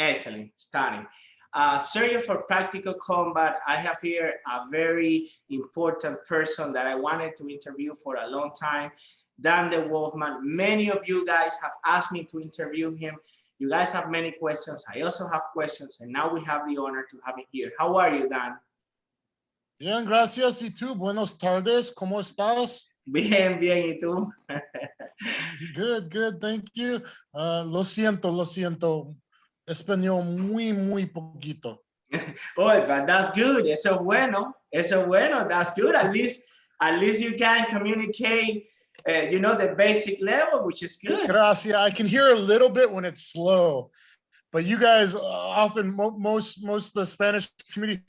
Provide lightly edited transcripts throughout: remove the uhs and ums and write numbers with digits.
Excellent, starting. Sergio, for practical combat, I have here a very important person that I wanted to interview for a long time, Dan the Wolfman. Many of you guys have asked me to interview him. You guys have many questions. I also have questions, and now we have the honor to have him here. How are you, Dan? Bien, gracias. ¿Y tú? Buenos tardes. ¿Cómo estás? Bien, bien. ¿Y tú? Good, good. Thank you. Lo siento, lo siento. Español muy poquito. Oh, but that's good. Eso bueno. Eso bueno. That's good. At least you can communicate, the basic level, which is good. Gracias. I can hear a little bit when it's slow, but you guys often, most of the Spanish community,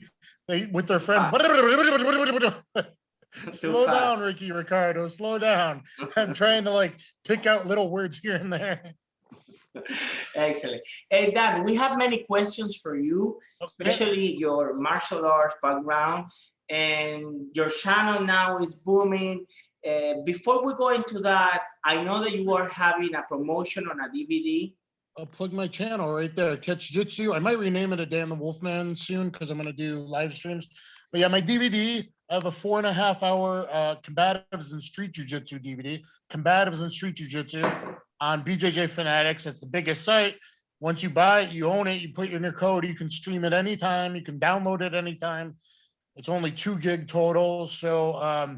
they with their friends. Slow down, Ricardo. Slow down. I'm trying to pick out little words here and there. Excellent. Hey, Dan, we have many questions for you, especially your martial arts background, and your channel now is booming. Before we go into that, I know that you are having a promotion on a DVD. I'll plug my channel right there, Catch Jitsu. I might rename it a Dan the Wolfman soon because I'm going to do live streams. But yeah, my DVD, I have a 4.5-hour Combatives and Street Jiu-Jitsu DVD, Combatives and Street Jiu-Jitsu on BJJ Fanatics. It's the biggest site. Once you buy it, you own it, you put in your code, you can stream it anytime, you can download it anytime. It's only 2 gig total. So I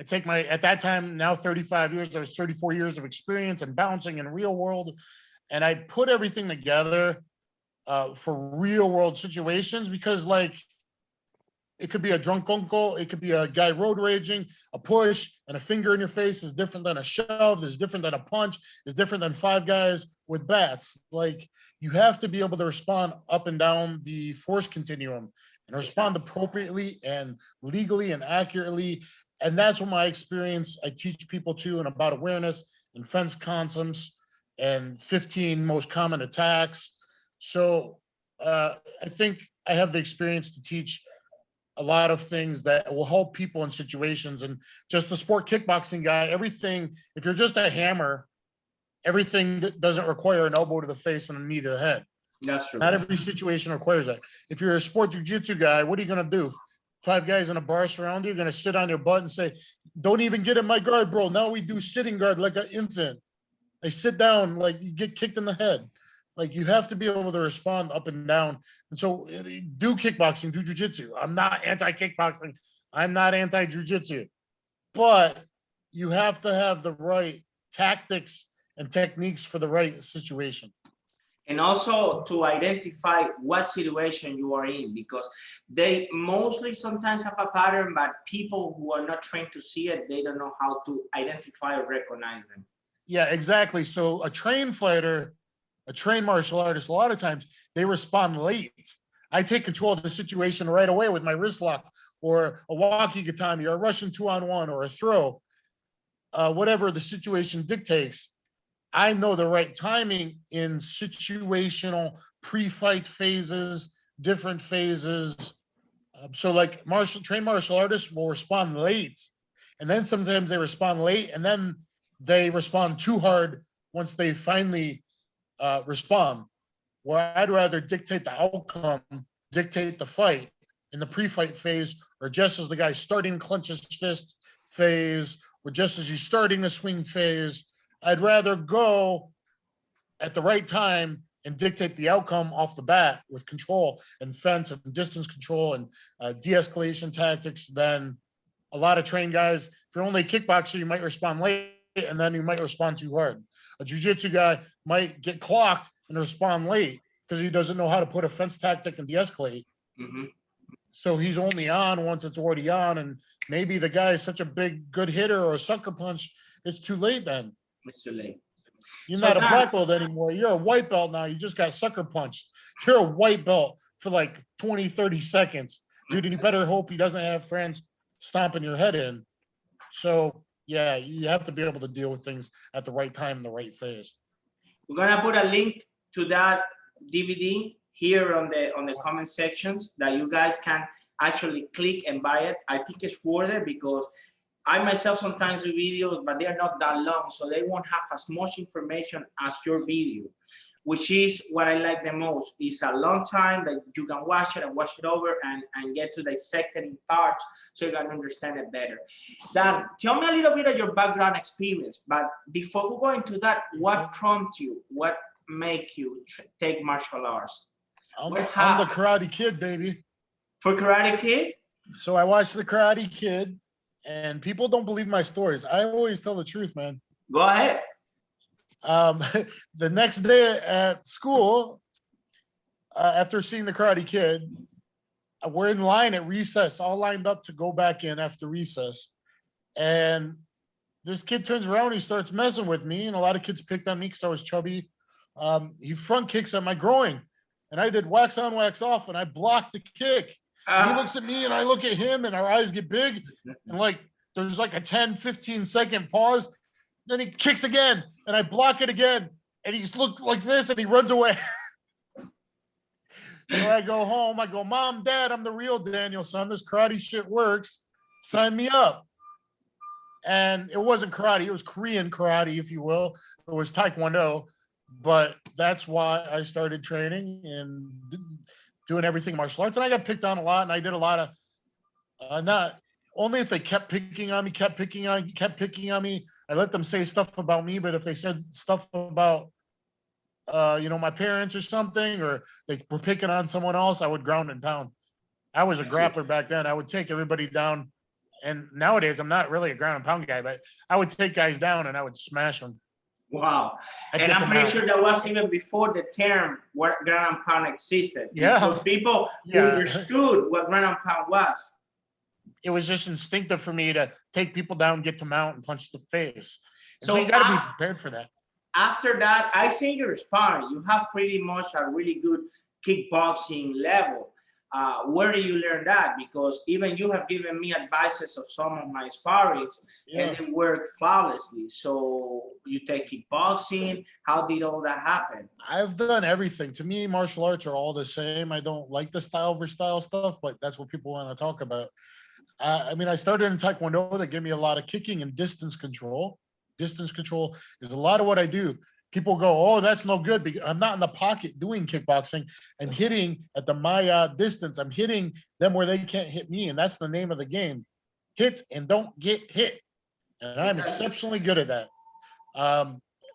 take at that time, now 35 years, there's 34 years of experience in bouncing in real world. And I put everything together for real world situations because it could be a drunk uncle, it could be a guy road raging, a push and a finger in your face is different than a shove, is different than a punch, is different than 5 guys with bats. You have to be able to respond up and down the force continuum and respond appropriately and legally and accurately. And that's what my experience I teach people to and about awareness and fence concepts and 15 most common attacks. So I think I have the experience to teach a lot of things that will help people in situations. And just the sport kickboxing guy, everything, if you're just a hammer, everything that doesn't require an elbow to the face and a knee to the head. That's true. Not every situation requires that. If you're a sport jiu-jitsu guy, what are you going to do? 5 guys in a bar surround you, you're going to sit on your butt and say, don't even get in my guard, bro. Now we do sitting guard like an infant. They sit down like you get kicked in the head. You have to be able to respond up and down. And so do kickboxing, do jiu-jitsu. I'm not anti-kickboxing. I'm not anti-jiu-jitsu. But you have to have the right tactics and techniques for the right situation. And also to identify what situation you are in, because they mostly sometimes have a pattern, but people who are not trained to see it, they don't know how to identify or recognize them. Yeah, exactly. So a trained fighter, a trained martial artist, a lot of times they respond late. I take control of the situation right away with my wrist lock or a wakigatami or a Russian 2-on-1 or a throw, whatever the situation dictates. I know the right timing in situational pre-fight phases, different phases. So trained martial artists will respond late. And then sometimes they respond late and then they respond too hard once they finally respond. Where I'd rather dictate the outcome, dictate the fight in the pre-fight phase, or just as the guy's starting to clench his fist phase, or just as he's starting to swing phase. I'd rather go at the right time and dictate the outcome off the bat with control and fence and distance control and de-escalation tactics than a lot of trained guys. If you're only a kickboxer, you might respond late and then you might respond too hard. A jiu-jitsu guy might get clocked and respond late because he doesn't know how to put a fence tactic and de-escalate. Mm-hmm. So he's only on once it's already on, and maybe the guy is such a big good hitter or a sucker punch, it's too late then. It's too late. You're not a black belt anymore. You're a white belt now. You just got sucker punched. You're a white belt for 20, 30 seconds. Dude, and you better hope he doesn't have friends stomping your head in. So yeah, you have to be able to deal with things at the right time, the right phase. We're gonna put a link to that DVD here on the comment sections that you guys can actually click and buy it. I think it's worth it because I myself sometimes do videos, but they're not that long, so they won't have as much information as your video. which is what I like the most. It's a long time that you can watch it and watch it over and get to dissect it in parts so you can understand it better. Dan, tell me a little bit of your background experience, but before we go into that, what prompted you? What make you take martial arts? I'm the Karate Kid, baby. For Karate Kid? So I watched the Karate Kid, and people don't believe my stories. I always tell the truth, man. Go ahead. The next day at school, after seeing the Karate Kid, we're in line at recess, all lined up to go back in after recess. And this kid turns around, he starts messing with me, and a lot of kids picked on me because I was chubby. He front kicks at my groin, and I did wax on, wax off, and I blocked the kick. He looks at me, and I look at him, and our eyes get big, and like there's like a 10, 15-second pause. Then he kicks again, and I block it again, and he's looked like this, and he runs away. So I go home. I go, Mom, Dad, I'm the real Daniel, son. This karate shit works. Sign me up. And it wasn't karate. It was Korean karate, if you will. It was Taekwondo. But that's why I started training and doing everything martial arts. And I got picked on a lot, and I did a lot of, not only if they kept picking on me, kept picking on me, I let them say stuff about me. But if they said stuff about, my parents or something, or they were picking on someone else, I would ground and pound. I was a grappler back then. I would take everybody down. And nowadays, I'm not really a ground and pound guy, but I would take guys down and I would smash them. Wow. And I'm pretty sure that was even before the term what ground and pound existed. Yeah. Before people understood what ground and pound was. It was just instinctive for me to take people down, get to mount, and punch the face. So you got to be prepared for that. After that, I see your sparring. You have pretty much a really good kickboxing level. Where do you learn that? Because even you have given me advices of some of my sparrings, and they work flawlessly. So you take kickboxing. How did all that happen? I've done everything. To me, martial arts are all the same. I don't like the style for style stuff, but that's what people want to talk about. I started in Taekwondo. That gave me a lot of kicking and distance control. Distance control is a lot of what I do. People go, oh, that's no good because I'm not in the pocket doing kickboxing. I'm hitting at the Maya distance. I'm hitting them where they can't hit me. And that's the name of the game. Hit and don't get hit. And I'm exceptionally good at that.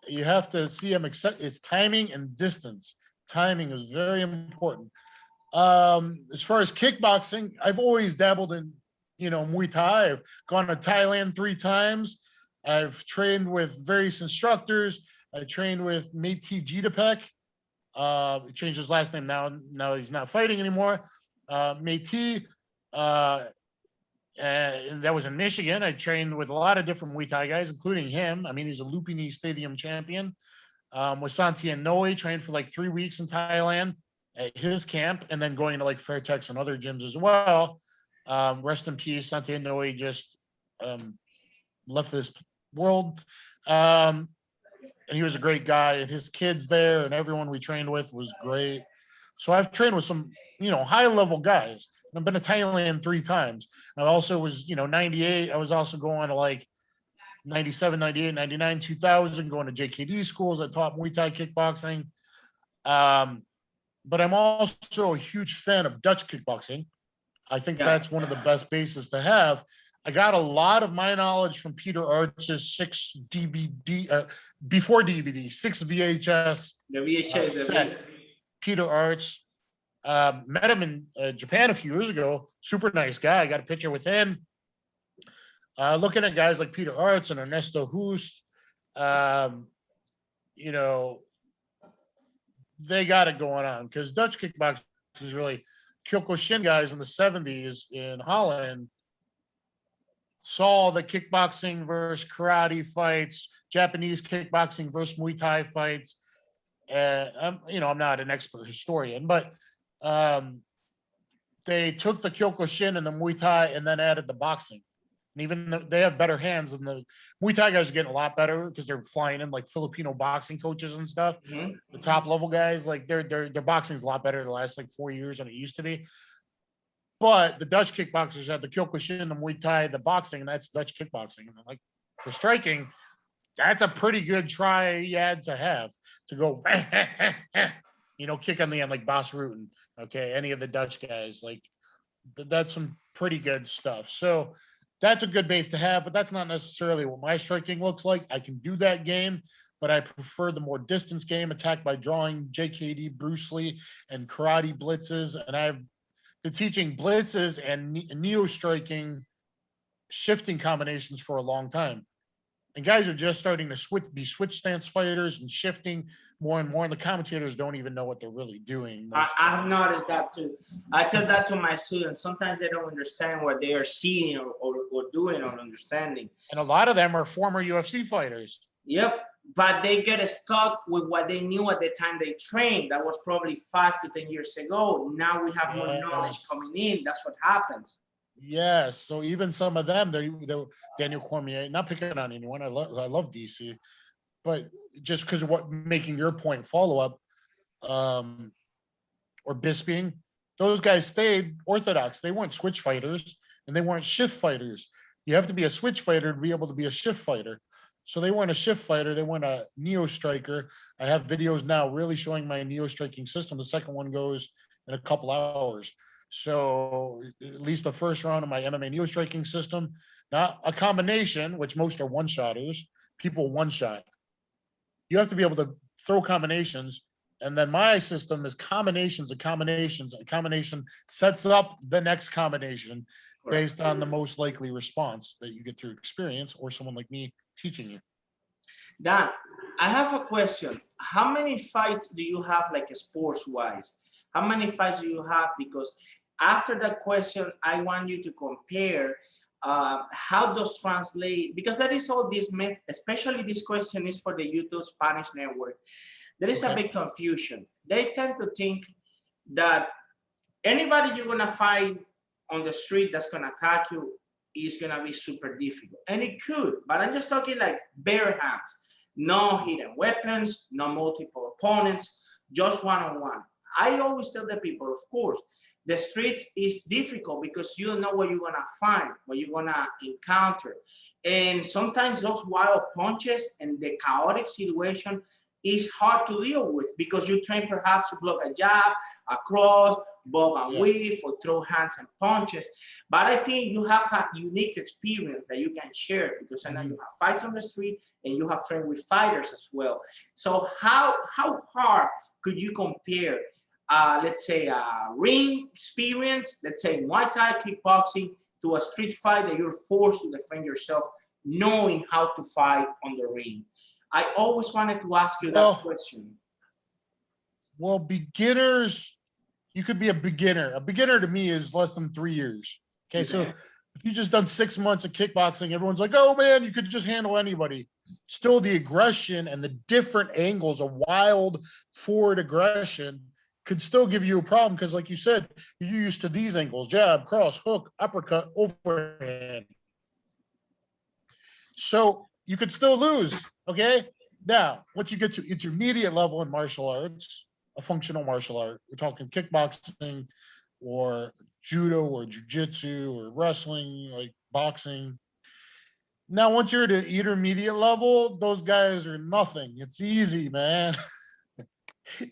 You have to see it's timing and distance. Timing is very important. As far as kickboxing, I've always dabbled in, Muay Thai. I've gone to Thailand 3 times. I've trained with various instructors. I trained with Métis Jitapek. He changed his last name now. Now he's not fighting anymore. Métis, and that was in Michigan. I trained with a lot of different Muay Thai guys, including him. He's a Lumpini Stadium champion. With Santian Noe, trained for like 3 weeks in Thailand at his camp, and then going to like Fairtex and other gyms as well. Rest in peace, Santian Noe just left this world. And he was a great guy, and his kids there and everyone we trained with was great. So I've trained with some, high level guys. I've been to Thailand 3 times. I also was, 98. I was also going to like 97, 98, 99, 2000, going to JKD schools that taught Muay Thai kickboxing. But I'm also a huge fan of Dutch kickboxing. I think that's one of the best bases to have. I got a lot of my knowledge from Peter Arch's 6 DVD, before DVD, 6 VHS. The VHS set. Peter Arch. Met him in Japan a few years ago. Super nice guy. I got a picture with him. Looking at guys like Peter Arch and Ernesto Hust, they got it going on because Dutch kickboxing is really Kyokushin guys in the 70s in Holland saw the kickboxing versus karate fights, Japanese kickboxing versus Muay Thai fights. I'm not an expert historian, but they took the Kyokushin and the Muay Thai and then added the boxing. And even though they have better hands than the Muay Thai guys are getting a lot better because they're flying in like Filipino boxing coaches and stuff. Mm-hmm. The top level guys, like their boxing is a lot better the last like 4 years than it used to be. But the Dutch kickboxers had the Kyokushin, the Muay Thai, the boxing, and that's Dutch kickboxing. And like for striking, that's a pretty good triad to have, to go, kick on the end like Bas Rutten. Okay, any of the Dutch guys, like that's some pretty good stuff. So that's a good base to have, but that's not necessarily what my striking looks like. I can do that game, but I prefer the more distance game, attack by drawing, JKD, Bruce Lee, and karate blitzes. And I've been teaching blitzes and neo striking shifting combinations for a long time. And guys are just starting to be switch stance fighters and shifting more and more. And the commentators don't even know what they're really doing. I've noticed that too. I tell that to my students. Sometimes they don't understand what they are seeing or doing or understanding. And a lot of them are former UFC fighters. Yep. But they get stuck with what they knew at the time they trained. That was probably 5 to 10 years ago. Now we have more knowledge coming in. That's what happens. Yes. So even some of them, they're Daniel Cormier, not picking on anyone. I love DC, but just because of what, making your point, follow up, or Bisping, those guys stayed orthodox. They weren't switch fighters and they weren't shift fighters. You have to be a switch fighter to be able to be a shift fighter. So they weren't a shift fighter. They weren't a neo striker. I have videos now really showing my neo striking system. The second one goes in a couple hours. So at least the first round of my MMA neo striking system, not a combination, which most are one shotters, people one shot. You have to be able to throw combinations. And then my system is combinations of combinations. A combination sets up the next combination based on the most likely response that you get through experience or someone like me teaching you. Dan, I have a question. How many fights do you have, like sports wise? How many fights do you have? Because after that question, I want you to compare how those translate, because there is all this myth, especially this question is for the YouTube Spanish network. There is a big confusion. They tend to think that anybody you're gonna fight on the street that's gonna attack you is gonna be super difficult. And it could, but I'm just talking like bare hands, no hidden weapons, no multiple opponents, just one-on-one. I always tell the people, of course, the streets is difficult because you don't know what you're gonna find, what you're gonna encounter. And sometimes those wild punches and the chaotic situation is hard to deal with because you train perhaps to block a jab, a cross, bob and weave, or throw hands and punches. But I think you have a unique experience that you can share because I know you have fights on the street and you have trained with fighters as well. So how hard could you compare, let's say, a ring experience, let's say Muay Thai, kickboxing, to a street fight that you're forced to defend yourself, knowing how to fight on the ring? I always wanted to ask you that question. Well, beginners, you could be a beginner. A beginner to me is less than 3 years. Okay, so if you just done 6 months of kickboxing, everyone's like, oh man, you could just handle anybody. Still, the aggression and the different angles of wild forward aggression could still give you a problem because, like you said, you're used to these angles: jab, cross, hook, uppercut, overhand. So you could still lose. Okay. Now, once you get to intermediate level in martial arts, a functional martial art, we're talking kickboxing or judo or jujitsu or wrestling, like boxing. Now, once you're at an intermediate level, those guys are nothing. It's easy, man.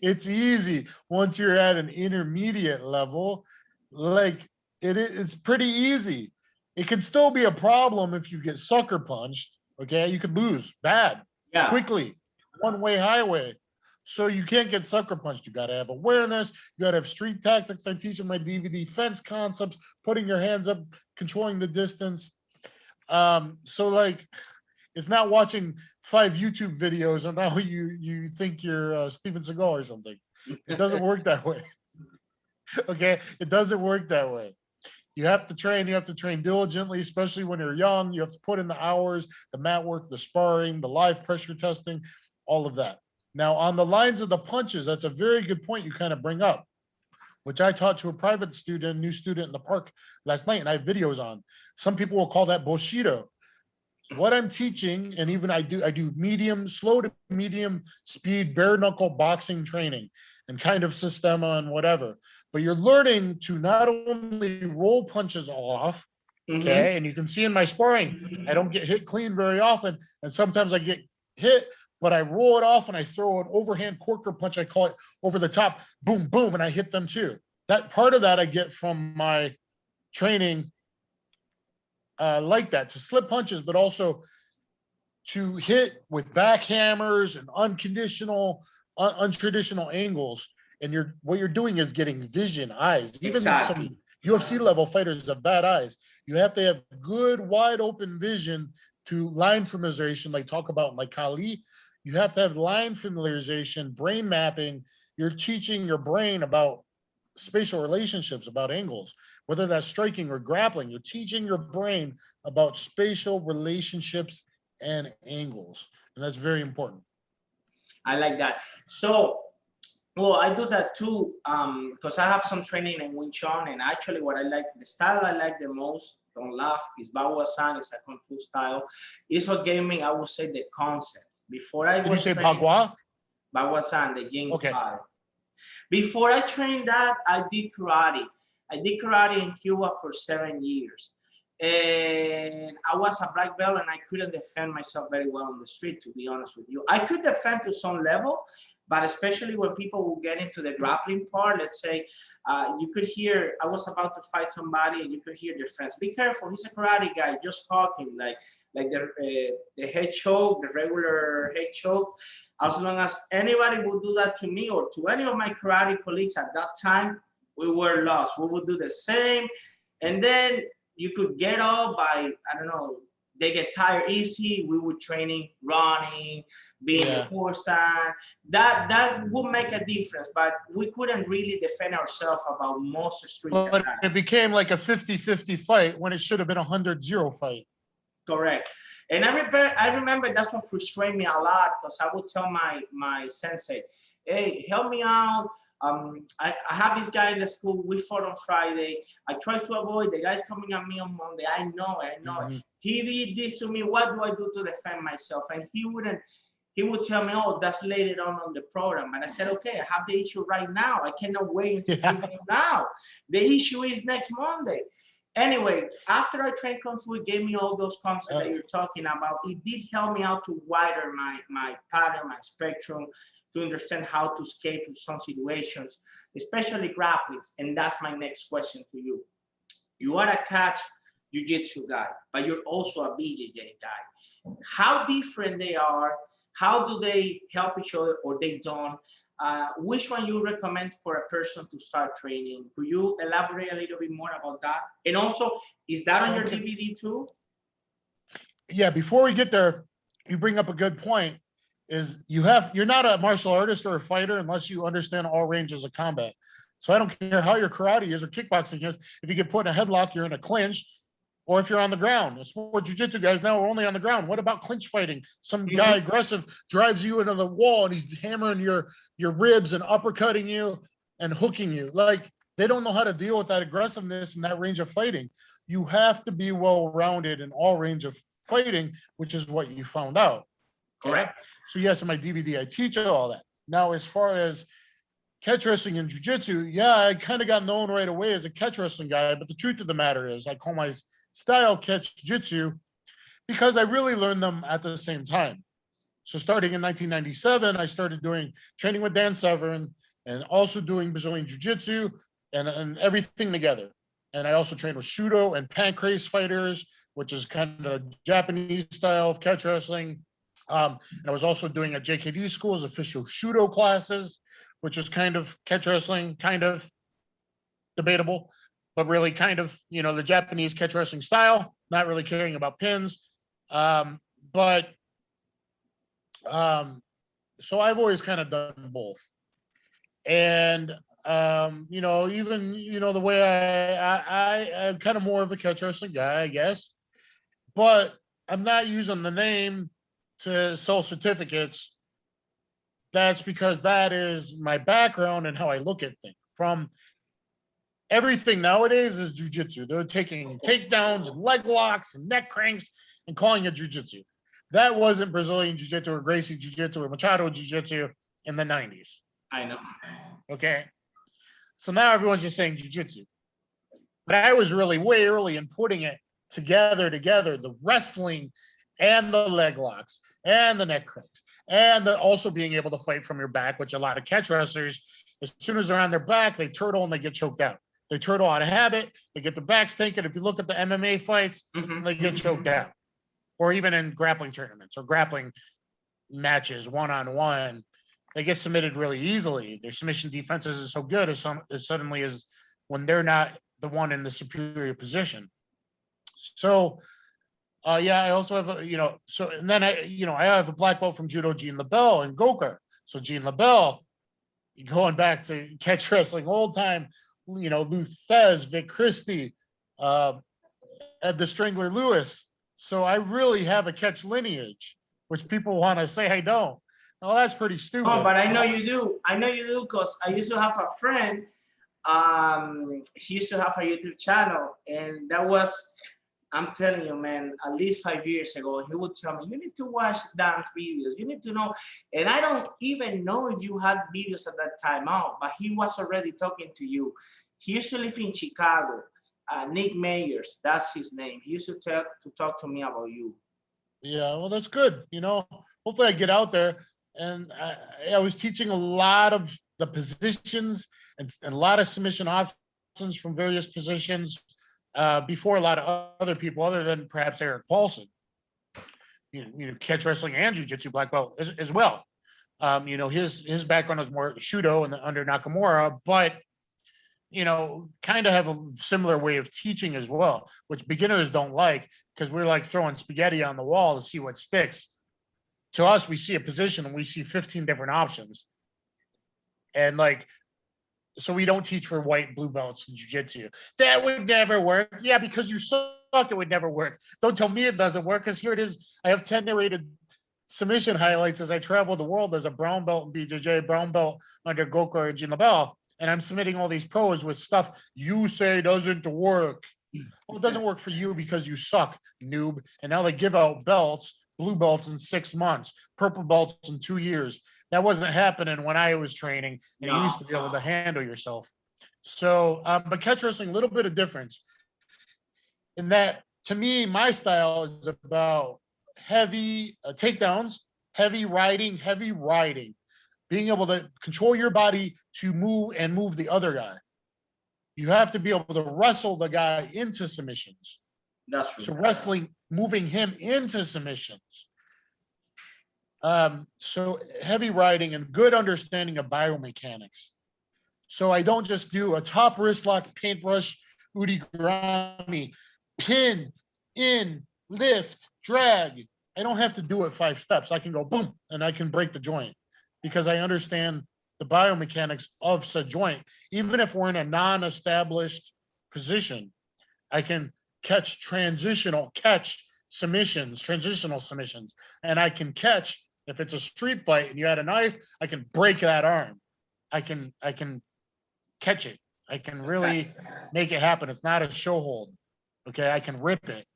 It's easy. Once you're at an intermediate level, like it's pretty easy. It can still be a problem if you get sucker punched. Okay, you could lose bad, quickly, one-way highway. So you can't get sucker punched. You got to have awareness. You got to have street tactics. I teach in my DVD, fence concepts, putting your hands up, controlling the distance. So like, it's not watching 5 YouTube videos and now you think you're Steven Seagal or something. It doesn't work that way. Okay, it doesn't work that way. You have to train diligently, especially when you're young. You have to put in the hours, the mat work, the sparring, the live pressure testing, all of that. Now, on the lines of the punches, that's a very good point you kind of bring up, which I taught to a private student, new student in the park last night, and I have videos on. Some people will call that Bushido. What I'm teaching, and even I do medium, slow to medium speed, bare knuckle boxing training and kind of systema and whatever. But you're learning to not only roll punches off, okay, and you can see in my sparring, I don't get hit clean very often. And sometimes I get hit, but I roll it off and I throw an overhand corker punch. I call it over the top, boom, boom, and I hit them too. That part of that I get from my training like that, to slip punches, but also to hit with back hammers and unconditional, untraditional angles. And what you're doing is getting vision, eyes. Even Exactly. some UFC level fighters have bad eyes. You have to have good, wide open vision to line familiarization, like talk about like Kali. You have to have line familiarization, brain mapping. You're teaching your brain about spatial relationships, about angles, whether that's striking or grappling. You're teaching your brain about spatial relationships and angles. And that's very important. I like that. So, well, I do that too, because I have some training in Wing Chun, and actually what I like, the style I like the most, don't laugh, is Bao San. It's a Kung Fu style. It's what gave me, I would say, the concept. Before I Did you was say training, Bagua? Bao San, the Jing Okay. style. Before I trained that, I did karate. I did karate in Cuba for 7 years. And I was a black belt and I couldn't defend myself very well on the street, to be honest with you. I could defend to some level, but especially when people will get into the grappling part, let's say, you could hear, I was about to fight somebody and you could hear their friends, be careful, he's a karate guy, just talking, like the head choke, the regular head choke. As long as anybody would do that to me or to any of my karate colleagues at that time, we were lost. We would do the same. And then you could get up by, I don't know, they get tired easy. We were training, running, being a horse stand. That would make a difference, but we couldn't really defend ourselves about most street But attacks. it became like a 50-50 fight when it should have been a 100-0 fight. Correct. And I remember that's what frustrated me a lot, because I would tell my sensei, hey, help me out. I have this guy in the school. We fought on Friday. I try to avoid the guy's coming at me on Monday. I know it. He did this to me. What do I do to defend myself? And he would tell me, oh, that's later on the program. And I said, okay, I have the issue right now. I cannot wait until now. The issue is next Monday. Anyway, after I trained Kung Fu, it gave me all those concepts that you're talking about. It did help me out to widen my pattern, my spectrum, to understand how to escape in some situations, especially grapplings. And that's my next question to you. You are a catch jiu-jitsu guy, but you're also a BJJ guy. How different they are? How do they help each other, or they don't? Which one you recommend for a person to start training? Could you elaborate a little bit more about that? And also, is that on your DVD too? Yeah, before we get there, you bring up a good point. Is you're not a martial artist or a fighter unless you understand all ranges of combat. So I don't care how your karate is or kickboxing is. If you get put in a headlock, you're in a clinch, or if you're on the ground. Sport jiu-jitsu guys now are only on the ground. What about clinch fighting? Some guy aggressive drives you into the wall and he's hammering your ribs and uppercutting you and hooking you. Like, they don't know how to deal with that aggressiveness and that range of fighting. You have to be well-rounded in all range of fighting, which is what you found out. Correct. So yes, in my DVD, I teach all that. Now, as far as catch wrestling and jiu-jitsu, yeah, I kind of got known right away as a catch wrestling guy, but the truth of the matter is I call my style catch jiu-jitsu because I really learned them at the same time. So starting in 1997, I started doing training with Dan Severn and also doing Brazilian jiu-jitsu and everything together. And I also trained with Shudo and Pancrase fighters, which is kind of Japanese style of catch wrestling. And I was also doing at JKD schools, official Shudo classes, which is kind of catch wrestling, kind of debatable, but really kind of, the Japanese catch wrestling style, not really caring about pins. So I've always kind of done both. And, even, the way I'm kind of more of a catch wrestling guy, I guess, but I'm not using the name to sell certificates. That's because that is my background and how I look at things. From everything nowadays is jiu-jitsu. They're taking takedowns and leg locks and neck cranks and calling it jiu-jitsu. That wasn't Brazilian jiu-jitsu or Gracie jiu-jitsu or Machado jiu-jitsu in the 90s. I know. Okay. So now everyone's just saying jiu-jitsu. But I was really way early in putting it together, the wrestling and the leg locks and the neck cracks and also being able to fight from your back, which a lot of catch wrestlers, as soon as they're on their back, they turtle and they get choked out. They turtle out of habit. They get their backs taken. If you look at the MMA fights, they get choked out. Or even in grappling tournaments or grappling matches, one-on-one, they get submitted really easily. Their submission defense isn't so good as suddenly as when they're not the one in the superior position. So, yeah, I also have and then I have a black belt from Judo, Gene LaBelle and Goker. So Gene LaBelle, going back to catch wrestling, old time, Lou Thez, Vic Christie, Ed the Strangler Lewis. So I really have a catch lineage, which people want to say I don't. Oh, that's pretty stupid. Oh, but I know you do. I know you do because I used to have a friend. He used to have a YouTube channel, and that was, I'm telling you, man, at least 5 years ago, he would tell me, you need to watch Dan's videos. You need to know. And I don't even know if you had videos at that time out, but he was already talking to you. He used to live in Chicago. Nick Mayers, that's his name. He used to talk to me about you. Yeah, well, that's good. Hopefully I get out there. And I was teaching a lot of the positions and a lot of submission options from various positions before a lot of other people, other than perhaps Eric Paulson. Catch wrestling and jiu-jitsu black belt as well. His background was more Shudo and under Nakamura, but kind of have a similar way of teaching as well, which beginners don't like because we're like throwing spaghetti on the wall to see what sticks. To us, we see a position and we see 15 different options. And so we don't teach for white, blue belts in jiu-jitsu. That would never work. Yeah, because you suck, it would never work. Don't tell me it doesn't work, because here it is. I have 10 narrated submission highlights as I travel the world as a brown belt in BJJ, brown belt under Goku and Gene LaBelle. And I'm submitting all these pros with stuff you say doesn't work. Well, it doesn't work for you because you suck, noob. And now they give out belts, blue belts in 6 months, purple belts in 2 years. That wasn't happening when I was training, and you used to be able to handle yourself. So, but catch wrestling, a little bit of difference. In that, to me, my style is about heavy takedowns, heavy riding, being able to control your body to move the other guy. You have to be able to wrestle the guy into submissions. That's true. So wrestling, moving him into submissions. So heavy riding and good understanding of biomechanics. So I don't just do a top wrist lock, paintbrush, Udigrami, pin, in, lift, drag. I don't have to do it 5 steps. I can go boom, and I can break the joint because I understand the biomechanics of said joint. Even if we're in a non-established position, I can catch transitional submissions, and I can catch, if it's a street fight and you had a knife, I can break that arm. I can catch it. I can really make it happen. It's not a show hold. Okay, I can rip it.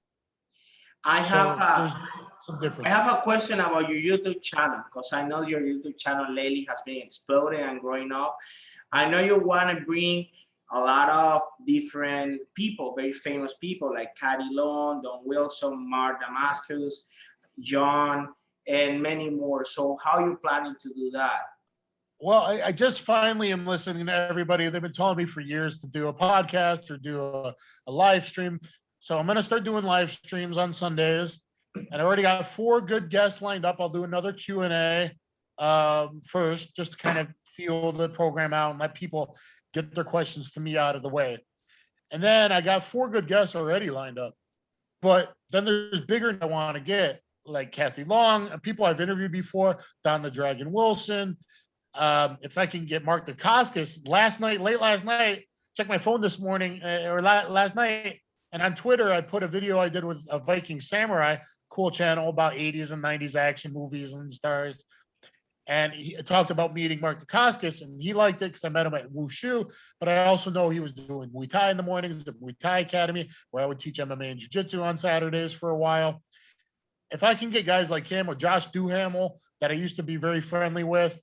There's some difference. I have a question about your YouTube channel, because I know your YouTube channel lately has been exploding and growing up. I know you want to bring a lot of different people, very famous people like Caddy Long, Don Wilson, Mark Damascus, John, and many more. So how are you planning to do that? Well, I just finally am listening to everybody. They've been telling me for years to do a podcast or do a live stream. So I'm going to start doing live streams on Sundays. And I already got 4 good guests lined up. I'll do another Q&A first, just to kind of feel the program out and let people get their questions to me out of the way. And then I got 4 good guests already lined up. But then there's bigger I want to get, like Kathy Long, people I've interviewed before, Don the Dragon Wilson. If I can get Mark Dacascos, late last night, check my phone this morning or last night, and on Twitter, I put a video I did with a Viking Samurai, cool channel about 80s and 90s action movies and stars. And he talked about meeting Mark Dacascos, and he liked it because I met him at Wushu, but I also know he was doing Muay Thai in the mornings at Muay Thai Academy, where I would teach MMA and Jiu-Jitsu on Saturdays for a while. If I can get guys like him or Josh Duhamel, that I used to be very friendly with,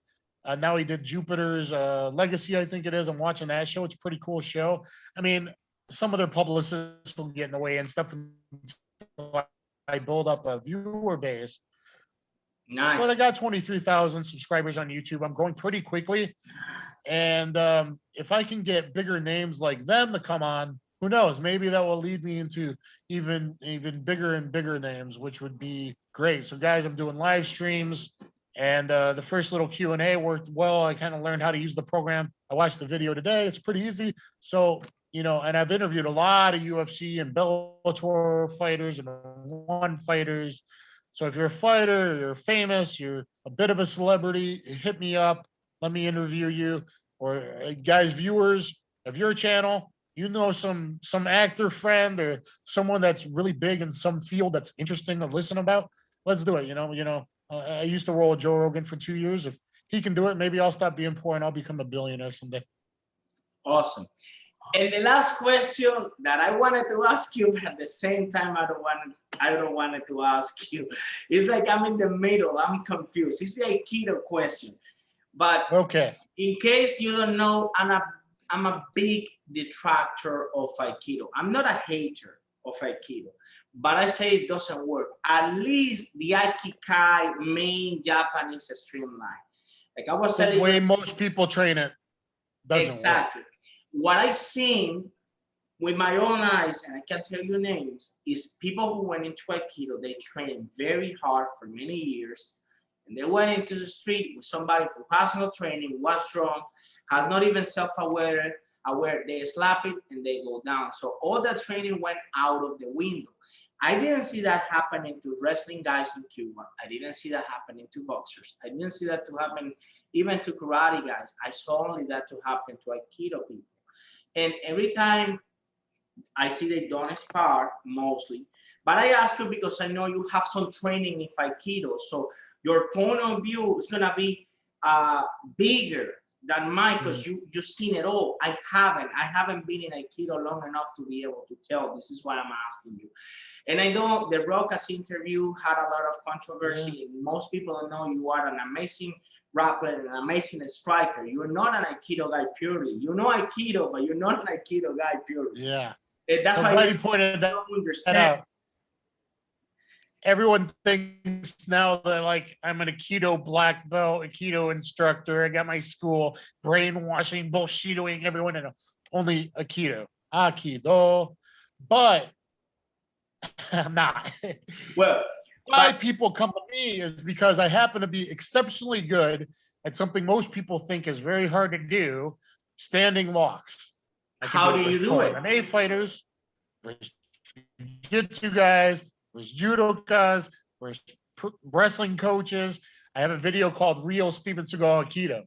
now he did Jupiter's Legacy, I think it is. I'm watching that show. It's a pretty cool show. I mean, some of their publicists will get in the way and stuff. I build up a viewer base. Nice. But I got 23,000 subscribers on YouTube. I'm growing pretty quickly. And if I can get bigger names like them to come on, who knows? Maybe that will lead me into even bigger and bigger names, which would be great. So, guys, I'm doing live streams, and the first little Q&A worked well. I kind of learned how to use the program. I watched the video today. It's pretty easy. So, you know, and I've interviewed a lot of UFC and Bellator fighters and one fighters. So if you're a fighter, you're famous, you're a bit of a celebrity, hit me up. Let me interview you. Or guys, viewers of your channel, you know some actor friend or someone that's really big in some field that's interesting to listen about. Let's do it. I used to roll with Joe Rogan for 2 years. If he can do it, maybe I'll stop being poor and I'll become a billionaire someday. Awesome. And the last question that I wanted to ask you, but at the same time I don't want to ask you. It's like I'm in the middle. I'm confused. It's the Aikido question. But okay, in case you don't know, I'm a big detractor of Aikido. I'm not a hater of Aikido, but I say it doesn't work. At least the Aikikai main Japanese streamline. Like I was the telling way you, most people train it doesn't exactly. work. What I've seen with my own eyes, and I can't tell you names, is people who went into Aikido, they trained very hard for many years, and they went into the street with somebody who has no training, was drunk, has not even self-aware, they slap it and they go down. So all that training went out of the window. I didn't see that happening to wrestling guys in Cuba. I didn't see that happening to boxers. I didn't see that to happen even to karate guys. I saw only that to happen to Aikido people. And every time I see they don't spar mostly, but I ask you because I know you have some training in Aikido. So your point of view is gonna be bigger than mine because you've seen it all. I haven't been in Aikido long enough to be able to tell. This is why I'm asking you. And I know the Rokas interview had a lot of controversy. Yeah. Most people know you are an amazing grappler, an amazing striker. You're not an Aikido guy purely. You know Aikido, but you're not an Aikido guy purely. Yeah. And that's why you pointed that out. Everyone thinks now that like I'm an Aikido black belt, Aikido instructor. I got my school, brainwashing, bullshitting everyone, and only Aikido. But I'm not. Well, why people come to me is because I happen to be exceptionally good at something most people think is very hard to do, standing locks. How do you do it? MMA fighters, there's jiu-jitsu guys, there's judokas, there's wrestling coaches. I have a video called Real Steven Seagal Aikido.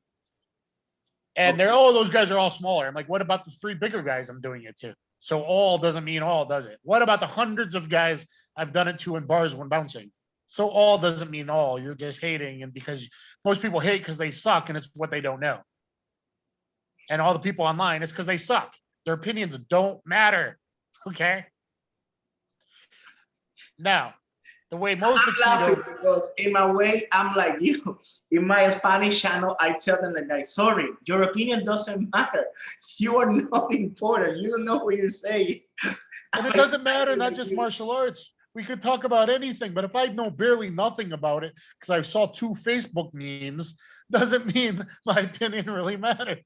And they're, those guys are all smaller. I'm like, what about the 3 bigger guys I'm doing it to? So all doesn't mean all, does it? What about the hundreds of guys I've done it to in bars when bouncing? So all doesn't mean all. You're just hating, and because most people hate because they suck and it's what they don't know. And all the people online, it's because they suck. Their opinions don't matter. Okay. Now, the way most I'm laughing because in my way, I'm like you. In my Spanish channel, I tell them like, sorry, your opinion doesn't matter. You are not important. You don't know what you're saying. And it doesn't matter, not just martial arts. We could talk about anything, but if I know barely nothing about it, because I saw 2 Facebook memes, doesn't mean my opinion really matters.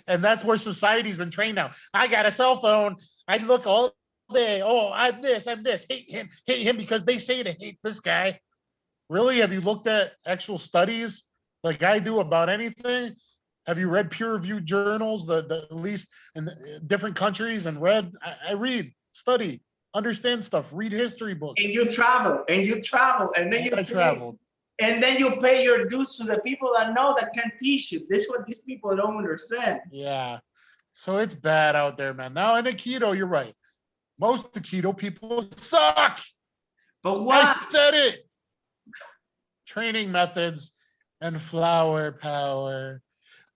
And that's where society's been trained now. I got a cell phone. I look all day. Oh, I'm this. Hate him because they say to hate this guy. Really? Have you looked at actual studies like I do about anything? Have you read peer-reviewed journals, the at least in different countries, and read? I read, study, understand stuff, read history books. And you travel, and then I traveled. And then you pay your dues to the people that know, that can teach you. This is what these people don't understand. Yeah. So it's bad out there, man. Now in Aikido, you're right. Most Aikido people suck. But why? I said it. Training methods and flower power.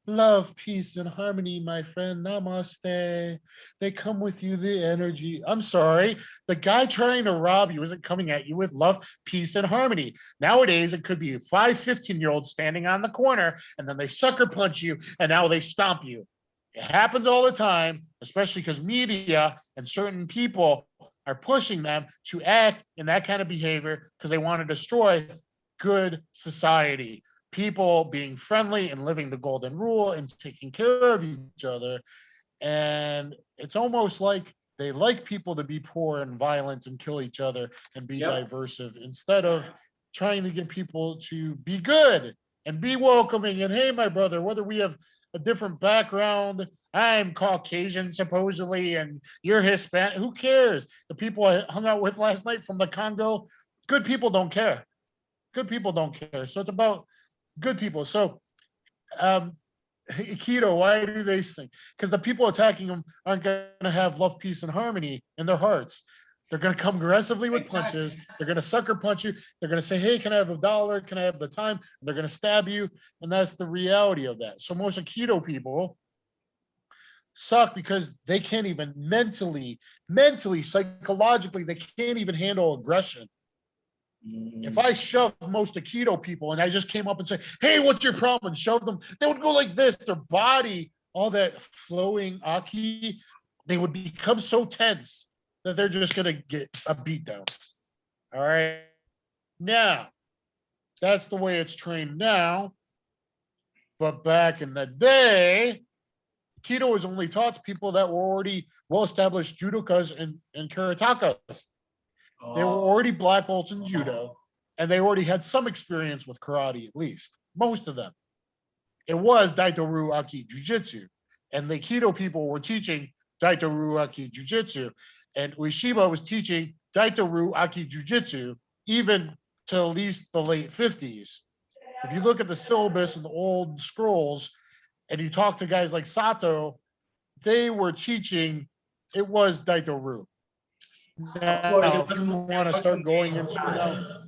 Love, peace, and harmony, my friend. Namaste. They come with you, the energy. I'm sorry. The guy trying to rob you isn't coming at you with love, peace, and harmony. Nowadays, it could be 5 15-year-olds standing on the corner, and then they sucker punch you, and now they stomp you. It happens all the time, especially because media and certain people are pushing them to act in that kind of behavior because they want to destroy good society. People being friendly and living the golden rule and taking care of each other. And it's almost like they like people to be poor and violent and kill each other and be diversive instead of trying to get people to be good and be welcoming. And hey, my brother, whether we have a different background, I'm Caucasian supposedly, and you're Hispanic, who cares? The people I hung out with last night from the Congo, good people don't care. Good people don't care. So it's about good people. So Aikido, why do they sing? Because the people attacking them aren't going to have love, peace, and harmony in their hearts. They're going to come aggressively with punches. They're going to sucker punch you. They're going to say, hey, can I have $1? Can I have the time? They're going to stab you. And that's the reality of that. So most Aikido people suck because they can't even mentally, psychologically, they can't even handle aggression. If I shoved most Aikido people and I just came up and said, hey, what's your problem? And shove them, they would go like this. Their body, all that flowing Aki, they would become so tense that they're just going to get a beat down. All right. Now, that's the way it's trained now. But back in the day, Aikido was only taught to people that were already well-established judokas and karatakas. They were already black belts in judo, and they already had some experience with karate, at least, most of them. It was Daito-ryu Aki Jiu-Jitsu, and the Aikido people were teaching Daito-ryu Aki Jiu-Jitsu, and Ueshiba was teaching Daito-ryu Aki Jiu-Jitsu even to at least the late 50s. If you look at the syllabus and the old scrolls, and you talk to guys like Sato, they were teaching, it was Daito-ryu. Now, if you want to start going into now,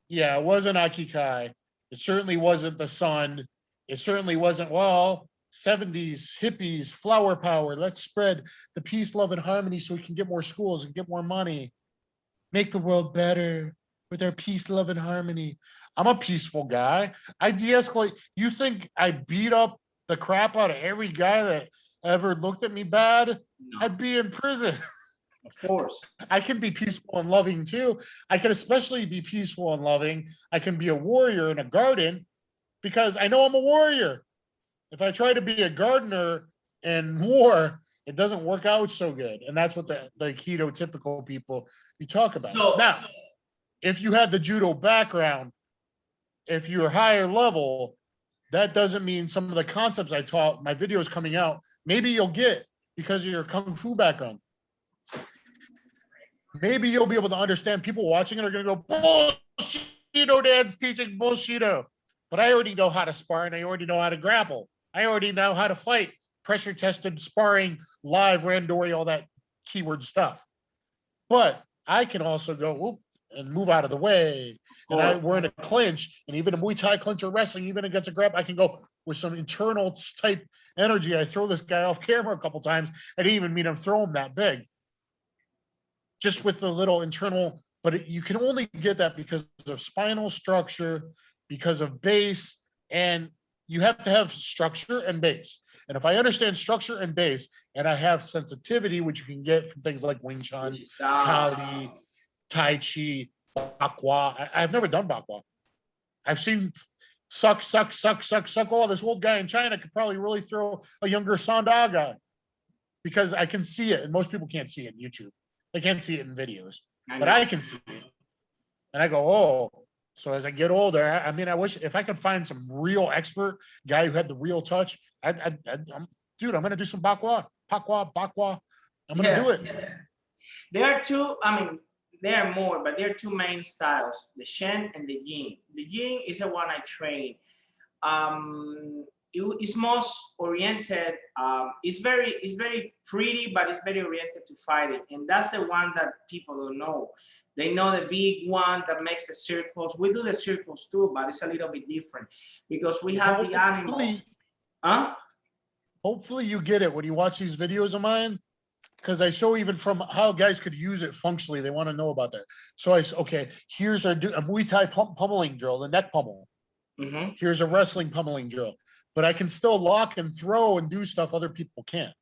yeah, it wasn't Akikai. It certainly wasn't the sun. It certainly wasn't, well, 70s, hippies, flower power. Let's spread the peace, love, and harmony so we can get more schools and get more money. Make the world better with our peace, love, and harmony. I'm a peaceful guy. I de-escalate. You think I beat up the crap out of every guy that ever looked at me bad? No. I'd be in prison. Of course. I can be peaceful and loving too. I can especially be peaceful and loving. I can be a warrior in a garden because I know I'm a warrior. If I try to be a gardener in war, it doesn't work out so good. And that's what the Aikido typical people you talk about. So, now, if you have the judo background, if you're higher level, that doesn't mean some of the concepts I taught, my videos coming out, maybe you'll get because of your kung fu background. Maybe you'll be able to understand. People watching it are going to go, Bullshido, Dad's teaching Bullshido. But I already know how to spar and I already know how to grapple. I already know how to fight. Pressure tested, sparring, live, randori, all that keyword stuff. But I can also go whoop, and move out of the way. And we're in a clinch, and even a Muay Thai clinch or wrestling, even against a grab, I can go with some internal type energy. I throw this guy off camera a couple times. I didn't even mean to throw him that big. Just with the little internal, but you can only get that because of spinal structure, because of base, and you have to have structure and base. And if I understand structure and base, and I have sensitivity, which you can get from things like Wing Chun, Kali, Tai Chi, Bakwa. I've never done Bakwa. I've seen suck. Oh, this old guy in China could probably really throw a younger Sanda guy because I can see it, and most people can't see it in YouTube. They can't see it in videos, but I can see it. And I go, oh, so as I get older, I mean, I wish if I could find some real expert guy who had the real touch, dude, I'm going to do some Bakwa. I'm going to do it. Yeah. There are two, I mean, there are more, but there are two main styles, the Shen and the Yin. The Yin is the one I train. It's most oriented, it's very pretty, but it's very oriented to fighting. And that's the one that people don't know. They know the big one that makes the circles. We do the circles too, but it's a little bit different because we have the animals. Hopefully you get it when you watch these videos of mine, because I show even from how guys could use it functionally. They want to know about that. So okay, here's a Muay Thai pummeling drill, the neck pummel. Here's a wrestling pummeling drill. but I can still lock and throw and do stuff other people can't.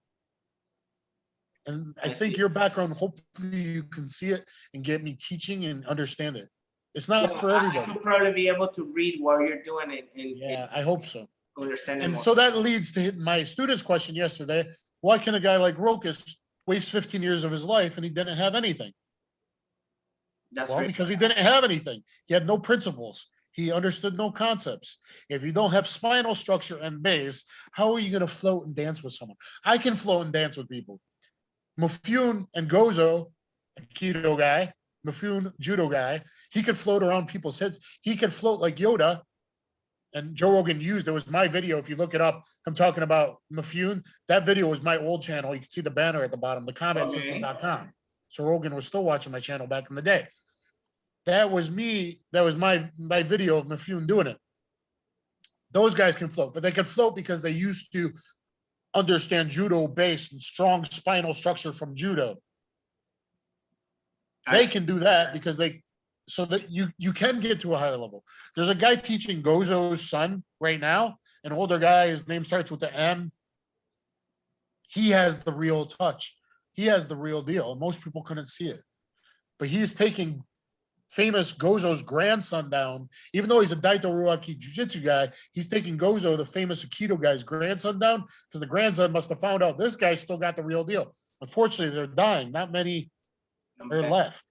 And I think your background, hopefully you can see it and get me teaching and understand it. It's not for everybody. I could probably be able to read what you're doing and I hope so. Understanding and more. So that leads to my student's question yesterday. Why can a guy like Rokas waste 15 years of his life and he didn't have anything? Because he didn't have anything. He had no principles. He understood no concepts. If you don't have spinal structure and base, how are you going to float and dance with someone? I can float and dance with people. Mifune and Gozo, Aikido guy, Mifune, judo guy, he could float around people's heads. He could float like Yoda. And Joe Rogan used, it was my video. If you look it up, I'm talking about Mifune. That video was my old channel. You can see the banner at the bottom, thecombatsystem.com. So Rogan was still watching my channel back in the day. That was me. That was my video of Mifune doing it. Those guys can float, but they can float because they used to understand judo base and strong spinal structure from judo. They can do that because so that you can get to a higher level. There's a guy teaching Gozo's son right now, an older guy, his name starts with the M. He has the real touch. He has the real deal. Most people couldn't see it. But he's taking famous Gozo's grandson down. Even though he's a Daito Ruaki Jiu-Jitsu guy, he's taking Gozo, the famous Aikido guy's grandson, down because the grandson must have found out this guy still got the real deal. Unfortunately, they're dying. Not many are left.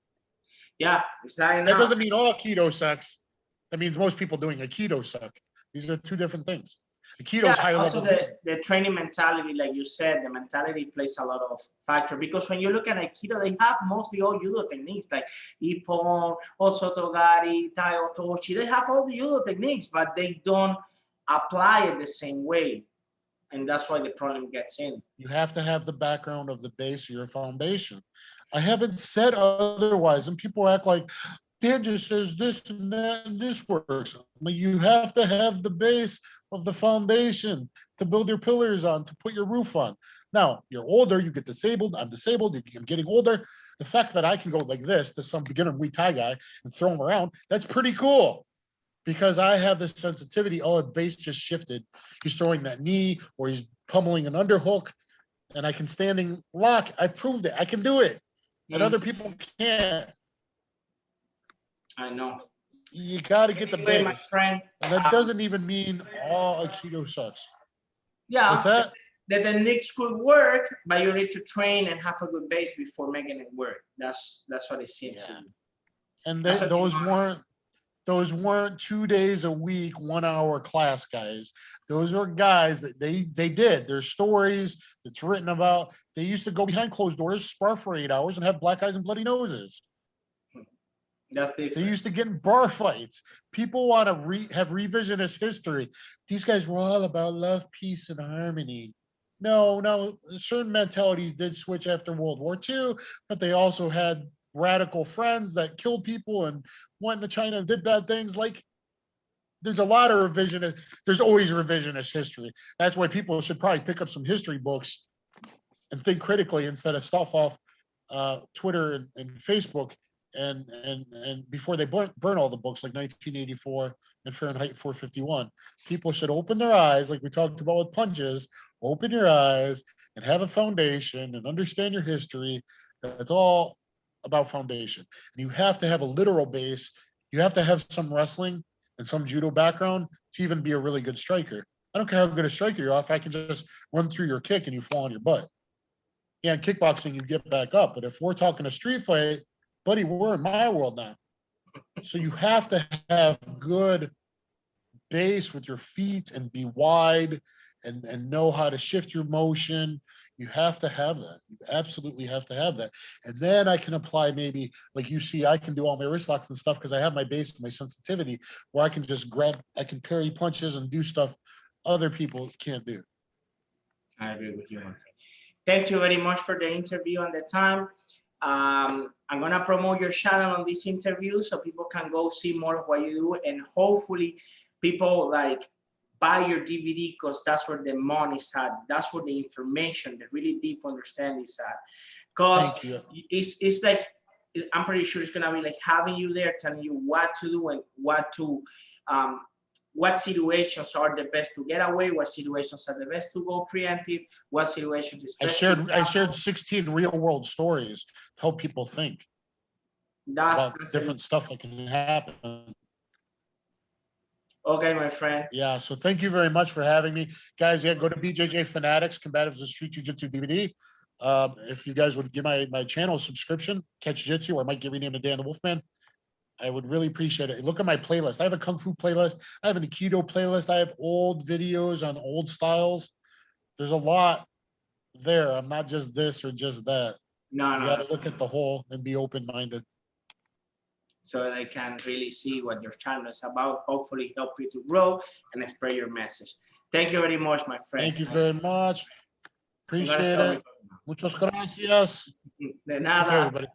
Yeah, exactly. That doesn't mean all Aikido sucks. That means most people doing Aikido suck. These are two different things. Aikido's higher also level. The training mentality, like you said, the mentality plays a lot of factor, because when you look at Aikido, they have mostly all judo techniques like Ippon, Osotogari, Tai Otoshi. They have all the judo techniques, but they don't apply it the same way. And that's why the problem gets in. You have to have the background of the base of your foundation. I haven't said otherwise, and people act like Dan just says this and that and this works. But you have to have the base of the foundation to build your pillars on, to put your roof on. Now, you're older, you get disabled. I'm disabled, I'm getting older. The fact that I can go like this to some beginner Muay Thai guy and throw him around, that's pretty cool. Because I have this sensitivity. Oh, a base just shifted. He's throwing that knee, or he's pummeling an underhook, and I can standing lock. I proved it. I can do it. And other people can't. I know. You got to get the base. My friend. And that doesn't even mean all Aikido sucks. Yeah. What's that? The techniques could work, but you need to train and have a good base before making it work. That's what it seems to be. And those weren't 2 days a week, 1 hour class guys. Those are guys that they did. There's stories that's written about. They used to go behind closed doors, spar for 8 hours, and have black eyes and bloody noses. That's different. They used to get in bar fights. People want to have revisionist history. These guys were all about love, peace, and harmony. No, certain mentalities did switch after World War II, but they also had radical friends that killed people and went to China and did bad things. Like, there's a lot of revisionist. There's always revisionist history. That's why people should probably pick up some history books and think critically instead of stuff off Twitter and Facebook. And before they burn all the books like 1984 and Fahrenheit 451, people should open their eyes, like we talked about with punches. Open your eyes and have a foundation and understand your history. That's all about foundation. And you have to have a literal base. You have to have some wrestling and some judo background to even be a really good striker. I don't care how good a striker you are. If I can just run through your kick and you fall on your butt. Yeah, in kickboxing, you get back up. But if we're talking a street fight, buddy, we're in my world now. So you have to have good base with your feet and be wide and know how to shift your motion. You have to have that. You absolutely have to have that. And then I can apply, maybe like you see, I can do all my wrist locks and stuff because I have my base and my sensitivity where I can just I can parry punches and do stuff other people can't do. I agree with you, my friend. Thank you very much for the interview and the time. I'm gonna promote your channel on this interview so people can go see more of what you do, and hopefully people like buy your DVD, because that's where the money's at. That's where the information, the really deep understanding is at. Because it's like, I'm pretty sure it's gonna be like having you there, telling you what to do and what to what situations are the best to get away, what situations are the best to go preemptive, what situations is best I shared 16 real world stories to help people think about different stuff that can happen. Okay, my friend. Yeah, so thank you very much for having me. Guys, yeah, go to BJJ Fanatics, Combatives of Street Jiu-Jitsu DVD. If you guys would give my channel a subscription, Catch Jiu-Jitsu, or I might get renamed to Dan the Wolfman, I would really appreciate it. Look at my playlist. I have a Kung Fu playlist. I have an Aikido playlist. I have old videos on old styles. There's a lot there. I'm not just this or just that. No, you got to look at the whole and be open-minded. So they can really see what your channel is about, hopefully help you to grow and spread your message. Thank you very much, my friend. Thank you very much. Appreciate it. Muchas gracias. De nada. Okay, everybody.